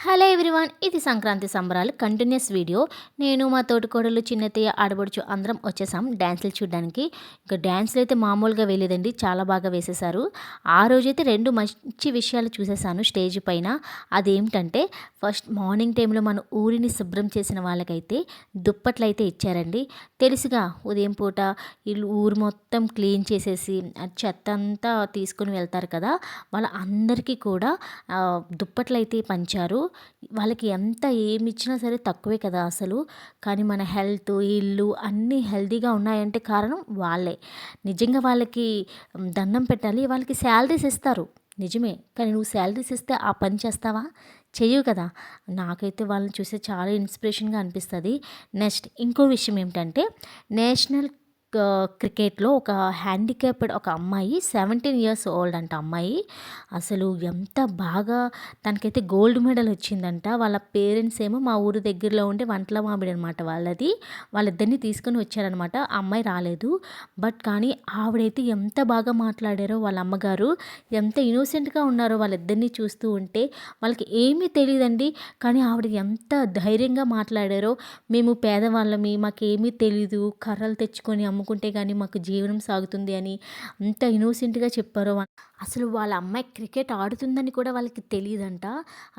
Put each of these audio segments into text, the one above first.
Hello everyone, ఇది సంక్రాంతి సంబరాలు continuous video. నేను మా తోటికోడలు, చిన్నత్తయ్య, ఆడబడుచు అందరం వచ్చేసాం డ్యాన్సులు చూడడానికి. ఇంకా డ్యాన్సులు అయితే మామూలుగా వేయలేదండి, చాలా బాగా వేసేసారు. ఆ రోజైతే రెండు మంచి విషయాలు చూసేసాను స్టేజ్ పైన. అదేమిటంటే, ఫస్ట్ మార్నింగ్ టైంలో మన ఊరిని శుభ్రం చేసిన వాళ్ళకైతే దుప్పట్లు అయితే ఇచ్చారండి. తెలుసుగా, ఉదయం పూట ఇల్లు ఊరు మొత్తం క్లీన్ చేసేసి చెత్త అంతా తీసుకొని వెళ్తారు కదా, వాళ్ళ అందరికీ కూడా దుప్పట్లు అయితే పంచారు. వాళ్ళకి ఎంత ఏమిచ్చినా సరే తక్కువే కదా అసలు. కానీ మన హెల్త్, ఇల్లు అన్నీ హెల్తీగా ఉన్నాయంటే కారణం వాళ్ళే. నిజంగా వాళ్ళకి దండం పెట్టాలి. వాళ్ళకి శాలరీస్ ఇస్తారు నిజమే, కానీ నువ్వు శాలరీస్ ఇస్తే ఆ పని చేస్తావా? చెయ్యవు కదా. నాకైతే వాళ్ళని చూస్తే చాలా ఇన్స్పిరేషన్గా అనిపిస్తుంది. నెక్స్ట్ ఇంకో విషయం ఏమిటంటే, నేషనల్ క్రికెట్లో ఒక హ్యాండిక్యాప్డ్ ఒక అమ్మాయి, 17 ఇయర్స్ ఓల్డ్ అంట అమ్మాయి. అసలు ఎంత బాగా తనకైతే గోల్డ్ మెడల్ వచ్చిందంట. వాళ్ళ పేరెంట్స్ ఏమో మా ఊరు దగ్గరలో ఉండే వంటల మామిడి అనమాట వాళ్ళది. వాళ్ళిద్దరిని తీసుకొని వచ్చారనమాట. ఆ అమ్మాయి రాలేదు. బట్ కానీ ఆవిడైతే ఎంత బాగా మాట్లాడారో వాళ్ళ అమ్మగారు, ఎంత ఇన్నోసెంట్గా ఉన్నారో వాళ్ళిద్దరిని చూస్తూ ఉంటే. వాళ్ళకి ఏమీ తెలియదండి, కానీ ఆవిడ ఎంత ధైర్యంగా మాట్లాడారో. మేము పేదవాళ్ళమి, మాకేమీ తెలీదు, కర్రలు తెచ్చుకొని అమ్ముకుంటే కానీ మాకు జీవనం సాగుతుంది అని అంత ఇన్నోసెంట్గా చెప్పారో. అసలు వాళ్ళ అమ్మాయి క్రికెట్ ఆడుతుందని కూడా వాళ్ళకి తెలియదంట.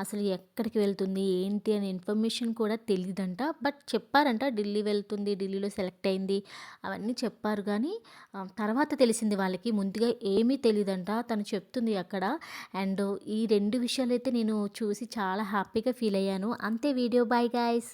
అసలు ఎక్కడికి వెళ్తుంది ఏంటి అనే ఇన్ఫర్మేషన్ కూడా తెలియదంట. బట్ చెప్పారంట, ఢిల్లీ వెళ్తుంది, ఢిల్లీలో సెలెక్ట్ అయింది, అవన్నీ చెప్పారు. కానీ తర్వాత తెలిసింది వాళ్ళకి, ముందుగా ఏమీ తెలియదంట. తను చెప్తుంది అక్కడ. అండ్ ఈ రెండు విషయాలైతే నేను చూసి చాలా హ్యాపీగా ఫీల్ అయ్యాను. అంతే వీడియో. Bye guys.